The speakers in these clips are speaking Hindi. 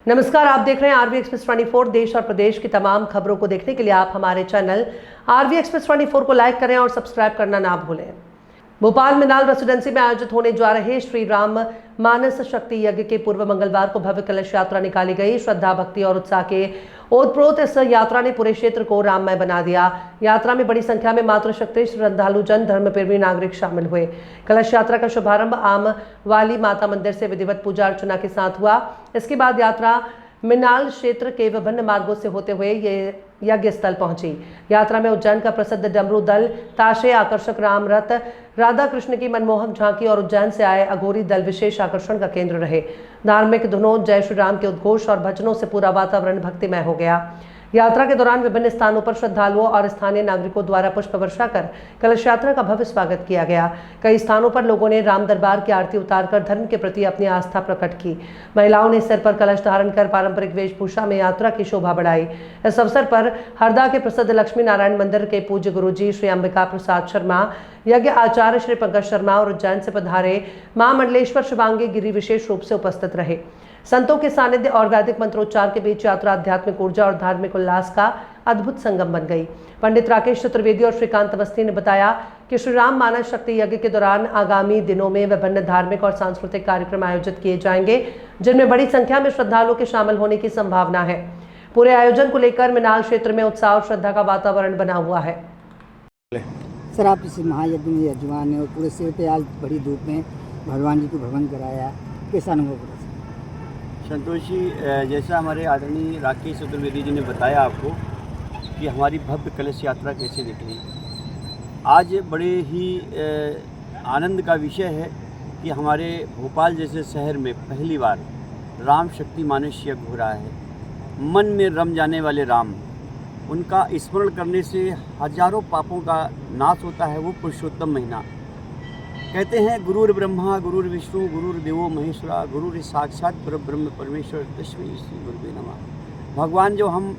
नमस्कार, आप देख रहे हैं आरवी एक्सप्रेस 24। देश और प्रदेश की तमाम खबरों को देखने के लिए आप हमारे चैनल आरवी एक्सप्रेस 24 को लाइक करें और सब्सक्राइब करना ना भूलें। भोपाल मिनाल रेसिडेंसी में आयोजित होने जा रहे श्री राम मानस शक्ति यज्ञ के पूर्व मंगलवार को भव्य कलश यात्रा निकाली गई। श्रद्धा, भक्ति और उत्साह के ओतप्रोत इस यात्रा ने पूरे क्षेत्र को राममय बना दिया। यात्रा में बड़ी संख्या में मातृशक्ति श्रद्धालु जन, धर्मप्रेमी नागरिक शामिल हुए। कलश यात्रा का शुभारंभ आम वाली माता मंदिर से विधिवत पूजा अर्चना के साथ हुआ। इसके बाद यात्रा मिनाल क्षेत्र के विभिन्न मार्गों से होते हुए ये यज्ञ स्थल पहुंची। यात्रा में उज्जैन का प्रसिद्ध डमरू दल, ताशे, आकर्षक राम रथ, राधा कृष्ण की मनमोहक झांकी और उज्जैन से आए अघोरी दल विशेष आकर्षण का केंद्र रहे। धार्मिक धुनों, जय श्री राम के उद्घोष और भजनों से पूरा वातावरण भक्तिमय हो गया। यात्रा के दौरान विभिन्न स्थानों पर श्रद्धालुओं और स्थानीय नागरिकों द्वारा पुष्प वर्षा कर कलश यात्रा का भव्य स्वागत किया गया। कई स्थानों पर लोगों ने राम दरबार की आरती उतारकर धर्म के प्रति अपनी आस्था प्रकट की। महिलाओं ने सिर पर कलश धारण कर पारंपरिक वेशभूषा में यात्रा की शोभा बढ़ाई। इस अवसर पर हरदा के प्रसिद्ध लक्ष्मी नारायण मंदिर के पूज्य गुरुजी श्री अंबिका प्रसाद शर्मा, यज्ञ आचार्य श्री पंकज शर्मा और उज्जैन से पधारे मां मंडलेश्वर शिवांगी गिरी विशेष रूप से उपस्थित रहे। संतों के सानिध्य और वैदिक मंत्रोच्चार के बीच यात्रा आध्यात्मिक ऊर्जा और धार्मिक उल्लास का अद्भुत संगम बन गई। पंडित राकेश चतुर्वेदी और श्रीकांत अवस्थी ने बताया कि श्री राम मानस शक्ति यज्ञ के दौरान आगामी दिनों में विभिन्न धार्मिक और सांस्कृतिक कार्यक्रम आयोजित किए जाएंगे, जिनमें बड़ी संख्या में श्रद्धालुओं के शामिल होने की संभावना है। पूरे आयोजन को लेकर मिनाल क्षेत्र में उत्साह और श्रद्धा का वातावरण बना हुआ है। सर, आप इस महायज्ञ में यजमान है और पूरे सिर पे आज बड़ी धूप में भगवान जी को भवन कराया, कैसा अनुभव रहा? संतोष जी, जैसा हमारे आदरणीय राकेश चतुर्वेदी जी ने बताया आपको कि हमारी भव्य कलश यात्रा कैसे निकली, आज बड़े ही आनंद का विषय है कि हमारे भोपाल जैसे शहर में पहली बार राम शक्ति मानस यज्ञ हो रहा है। मन में रम जाने वाले राम, उनका स्मरण करने से हजारों पापों का नाश होता है। वो पुरुषोत्तम महीना, कहते हैं गुरुर ब्रह्मा गुरुर विष्णु गुरुर्देवो महेश्वरा, गुरुर साक्षात परब्रह्म परमेश्वर तस्मै श्री गुरुवे नमः। भगवान जो हम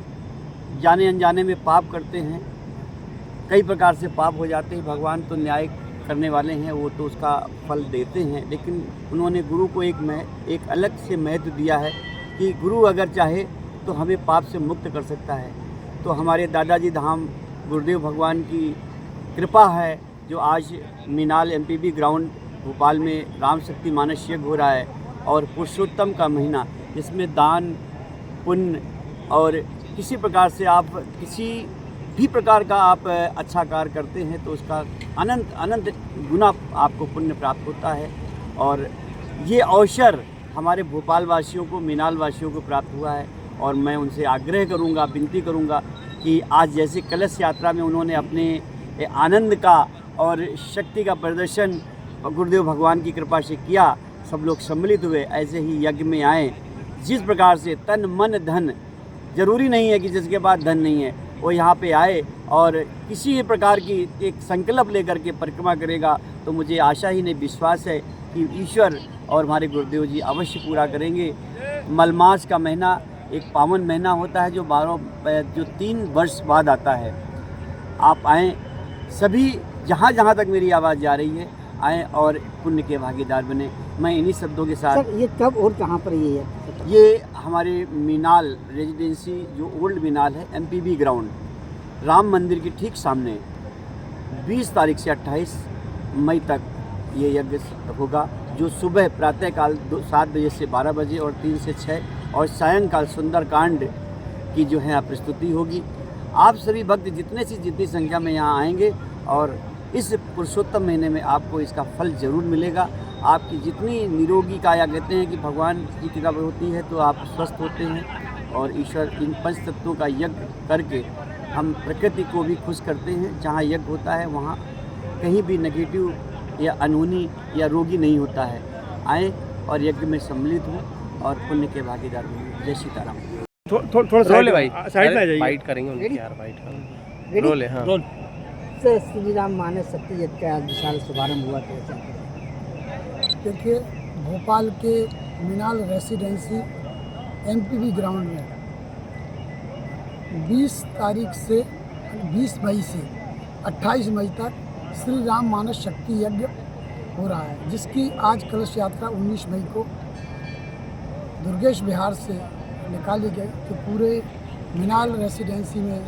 जाने अनजाने में पाप करते हैं, कई प्रकार से पाप हो जाते हैं, भगवान तो न्याय करने वाले हैं, वो तो उसका फल देते हैं। लेकिन उन्होंने गुरु को एक अलग से महत्व दिया है कि गुरु अगर चाहे तो हमें पाप से मुक्त कर सकता है। तो हमारे दादाजी धाम गुरुदेव भगवान की कृपा है जो आज मिनाल एमपीबी ग्राउंड भोपाल में राम शक्ति मानस यज्ञ हो रहा है। और पुरुषोत्तम का महीना, जिसमें दान पुण्य और किसी प्रकार से आप किसी भी प्रकार का आप अच्छा कार्य करते हैं तो उसका अनंत गुना आपको पुण्य प्राप्त होता है। और ये अवसर हमारे भोपाल वासियों को, मिनाल वासियों को प्राप्त हुआ है। और मैं उनसे आग्रह करूँगा, विनती करूँगा कि आज जैसे कलश यात्रा में उन्होंने अपने आनंद का और शक्ति का प्रदर्शन गुरुदेव भगवान की कृपा से किया, सब लोग सम्मिलित हुए, ऐसे ही यज्ञ में आए। जिस प्रकार से तन मन धन, जरूरी नहीं है कि जिसके पास धन नहीं है वो यहाँ पे आए और किसी भी प्रकार की एक संकल्प लेकर के परिक्रमा करेगा, तो मुझे आशा ही नहीं, विश्वास है कि ईश्वर और हमारे गुरुदेव जी अवश्य पूरा करेंगे। मलमास का महीना एक पावन महीना होता है जो 3 वर्ष बाद आता है। आप आएँ, सभी जहाँ जहाँ तक मेरी आवाज़ जा रही है आएँ और पुण्य के भागीदार बने। मैं इन्हीं शब्दों के साथ। सर, ये कब और कहाँ पर ये है? ये हमारे मिनाल रेजिडेंसी जो ओल्ड मिनाल है, एमपीबी ग्राउंड, राम मंदिर के ठीक सामने 20 तारीख से 28 मई तक ये यज्ञ होगा, जो सुबह प्रातःकाल 7 बजे से 12 बजे और 3 से 6 और सायंकाल सुंदरकांड की जो है प्रस्तुति होगी। आप सभी भक्त जितनी संख्या में यहाँ आएंगे और इस पुरुषोत्तम महीने में आपको इसका फल जरूर मिलेगा। आपकी जितनी निरोगी काया, कहते हैं कि भगवान की कृपा होती है तो आप स्वस्थ होते हैं। और ईश्वर इन 5 तत्वों का यज्ञ करके हम प्रकृति को भी खुश करते हैं। जहाँ यज्ञ होता है वहाँ कहीं भी नेगेटिव या अनहोनी या रोगी नहीं होता है। आए और यज्ञ में सम्मिलित हों और पुण्य के भागीदार हों। जय सीताराम। थोड़ा साइड भाई, साइड में जाइए, बाइट करेंगे उनकी यार, बाइट रोल है। हाँ, श्री राम मानस शक्ति यज्ञ का विशाल शुभारंभ हुआ था। देखिए, भोपाल के मिनाल रेसिडेंसी एमपीबी ग्राउंड में 20 मई से 28 मई तक श्री राम मानस शक्ति यज्ञ हो रहा है, जिसकी आज कलश यात्रा 19 मई को दुर्गेश विहार से निकाले गए तो पूरे मिनाल रेसिडेंसी में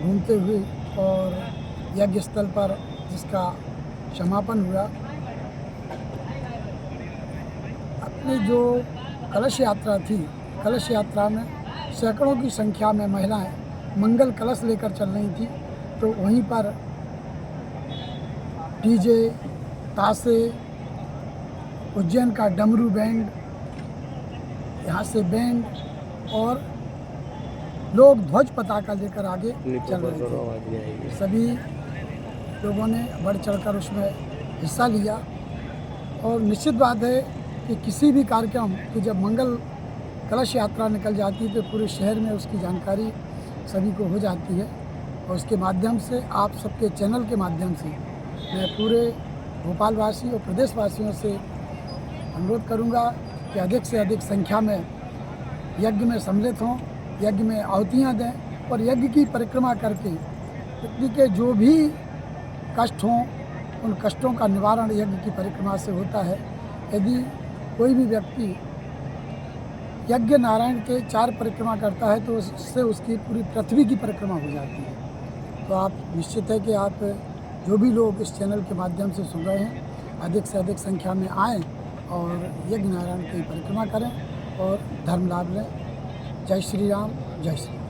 घूमते हुए और यज्ञ स्थल पर जिसका समापन हुआ, अपनी जो कलश यात्रा थी, कलश यात्रा में सैकड़ों की संख्या में महिलाएं मंगल कलश लेकर चल रही थी। तो वहीं पर डीजे, ताशे, उज्जैन का डमरू बैंड, यहाँ से बैंड और लोग ध्वज पताका लेकर आगे चल रहे थे। सभी लोगों ने बढ़ चढ़कर उसमें हिस्सा लिया। और निश्चित बात है कि किसी भी कार्यक्रम की जब मंगल कलश यात्रा निकल जाती है तो पूरे शहर में उसकी जानकारी सभी को हो जाती है। और उसके माध्यम से, आप सबके चैनल के माध्यम से मैं पूरे भोपाल वासी और प्रदेशवासियों से अनुरोध करूंगा कि अधिक से अधिक संख्या में यज्ञ में सम्मिलित हों, यज्ञ में आहुतियाँ दें और यज्ञ की परिक्रमा करके पृथ्वी के जो भी कष्ट हों उन कष्टों का निवारण यज्ञ की परिक्रमा से होता है। यदि कोई भी व्यक्ति यज्ञ नारायण के 4 परिक्रमा करता है तो उससे उसकी पूरी पृथ्वी की परिक्रमा हो जाती है। तो आप निश्चित है कि आप जो भी लोग इस चैनल के माध्यम से सुन रहे हैं अधिक से अधिक संख्या में आएँ और यज्ञ नारायण की परिक्रमा करें और धर्म लाभ लें। जय श्री राम, जय श्री राम।